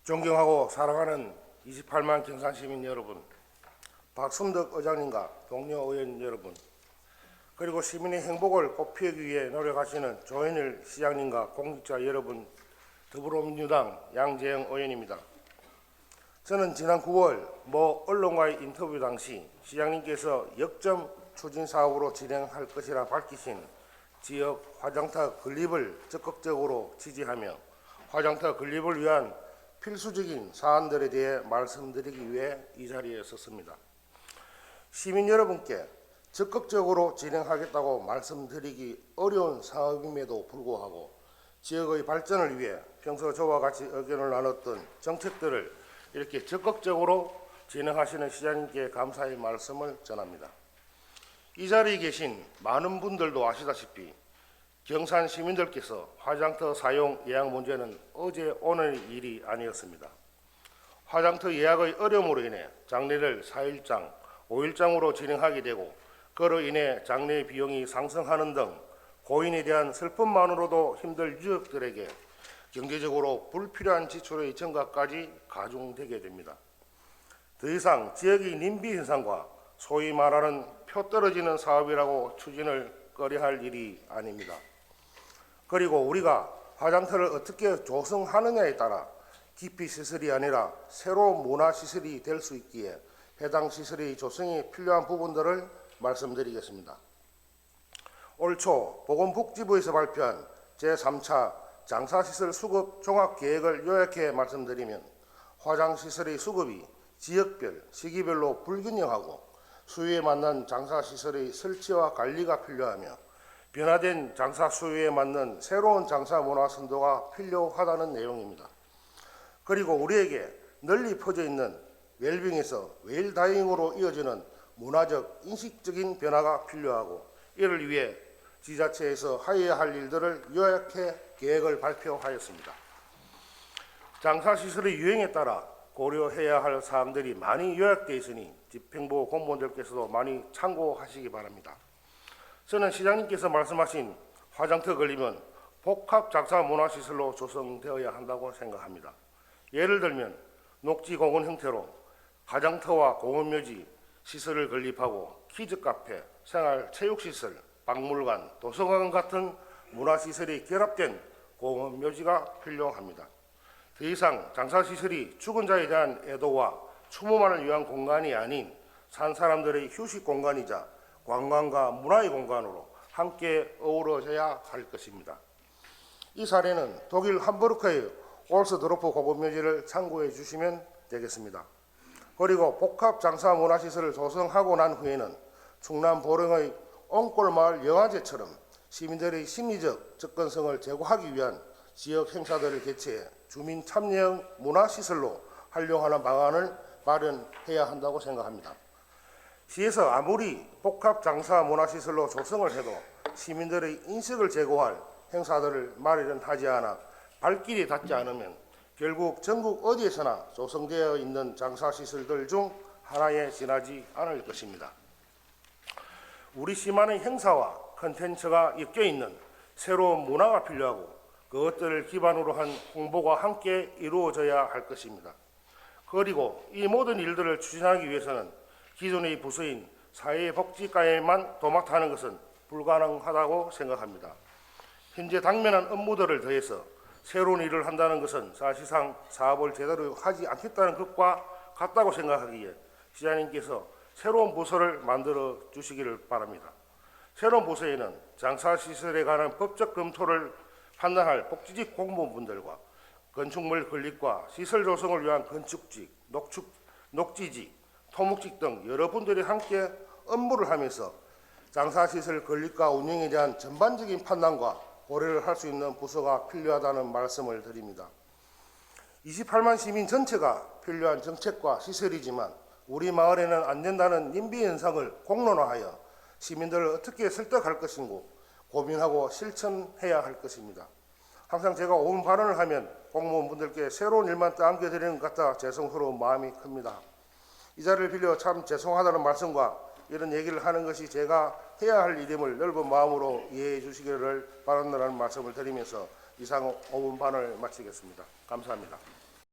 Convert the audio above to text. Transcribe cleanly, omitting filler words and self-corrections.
존경하고 사랑하는 28만 경산시민 여러분, 박순덕 의장님과 동료 의원 여러분, 그리고 시민의 행복을 꽃피우기 위해 노력하시는 조현일 시장님과 공직자 여러분, 더불어민주당 양재영 의원입니다. 저는 지난 9월 모 언론과의 인터뷰 당시 시장님께서 역점 추진 사업으로 진행할 것이라 밝히신 지역 화장터 건립을 적극적으로 지지하며 화장터 건립을 위한 필수적인 사안들에 대해 말씀드리기 위해 이 자리에 섰습니다. 시민 여러분께 적극적으로 진행하겠다고 말씀드리기 어려운 사업임에도 불구하고 지역의 발전을 위해 평소 저와 같이 의견을 나눴던 정책들을 이렇게 적극적으로 진행하시는 시장님께 감사의 말씀을 전합니다. 이 자리에 계신 많은 분들도 아시다시피 경산 시민들께서 화장터 사용 예약 문제는 어제 오늘 일이 아니었습니다. 화장터 예약의 어려움으로 인해 장례를 4일장, 5일장으로 진행하게 되고 그로 인해 장례 비용이 상승하는 등 고인에 대한 슬픔만으로도 힘들 유족들에게 경제적으로 불필요한 지출의 증가까지 가중되게 됩니다. 더 이상 지역의 님비 현상과 소위 말하는 표 떨어지는 사업이라고 추진을 꺼려할 일이 아닙니다. 그리고 우리가 화장터를 어떻게 조성하느냐에 따라 기피 시설이 아니라 새로운 문화시설이 될 수 있기에 해당 시설의 조성이 필요한 부분들을 말씀드리겠습니다. 올 초 보건복지부에서 발표한 제3차 장사시설 수급 종합계획을 요약해 말씀드리면 화장시설의 수급이 지역별, 시기별로 불균형하고 수요에 맞는 장사시설의 설치와 관리가 필요하며 변화된 장사 수요에 맞는 새로운 장사 문화 선도가 필요하다는 내용입니다. 그리고 우리에게 널리 퍼져 있는 웰빙에서 웰다잉으로 이어지는 문화적, 인식적인 변화가 필요하고 이를 위해 지자체에서 하여야 할 일들을 요약해 계획을 발표하였습니다. 장사시설의 유행에 따라 고려해야 할 사항들이 많이 요약되어 있으니 집행부 공무원들께서도 많이 참고하시기 바랍니다. 저는 시장님께서 말씀하신 화장터 건립은 복합 장사 문화시설로 조성되어야 한다고 생각합니다. 예를 들면 녹지공원 형태로 화장터와 공원묘지 시설을 건립하고 키즈카페, 생활체육시설, 박물관, 도서관 같은 문화시설이 결합된 공원묘지가 필요합니다. 더 이상 장사시설이 죽은 자에 대한 애도와 추모만을 위한 공간이 아닌 산 사람들의 휴식 공간이자 관광과 문화의 공간으로 함께 어우러져야 할 것입니다. 이 사례는 독일 함부르크의 올스도르프 공원묘지를 참고해 주시면 되겠습니다. 그리고 복합 장사 문화시설을 조성하고 난 후에는 충남 보령의 옹골마을 영화제처럼 시민들의 심리적 접근성을 제고하기 위한 지역 행사들을 개최해 주민 참여형 문화시설로 활용하는 방안을 마련해야 한다고 생각합니다. 시에서 아무리 복합 장사 문화시설로 조성을 해도 시민들의 인식을 제고할 행사들을 마련하지 않아 발길이 닿지 않으면 결국 전국 어디에서나 조성되어 있는 장사시설들 중 하나에 지나지 않을 것입니다. 우리 시만의 행사와 컨텐츠가 엮여있는 새로운 문화가 필요하고 그것들을 기반으로 한 홍보가 함께 이루어져야 할 것입니다. 그리고 이 모든 일들을 추진하기 위해서는 기존의 부서인 사회복지과에만 도맡아하는 것은 불가능하다고 생각합니다. 현재 당면한 업무들을 더해서 새로운 일을 한다는 것은 사실상 사업을 제대로 하지 않겠다는 것과 같다고 생각하기에 시장님께서 새로운 부서를 만들어 주시기를 바랍니다. 새로운 부서에는 장사시설에 관한 법적 검토를 판단할 복지직 공무원분들과 건축물 건립과 시설 조성을 위한 건축직, 녹지직, 토목직 등 여러분들이 함께 업무를 하면서 장사시설 건립과 운영에 대한 전반적인 판단과 고려를 할 수 있는 부서가 필요하다는 말씀을 드립니다. 28만 시민 전체가 필요한 정책과 시설이지만 우리 마을에는 안 된다는 님비 현상을 공론화하여 시민들을 어떻게 설득할 것인고 고민하고 실천해야 할 것입니다. 항상 제가 옳은 발언을 하면 공무원분들께 새로운 일만 떠안겨드리는 것 같아 죄송스러운 마음이 큽니다. 이 자리를 빌려 참 죄송하다는 말씀과 이런 얘기를 하는 것이 제가 해야 할 일임을 넓은 마음으로 이해해 주시기를 바란다는 말씀을 드리면서 이상 5분 반을 마치겠습니다. 감사합니다.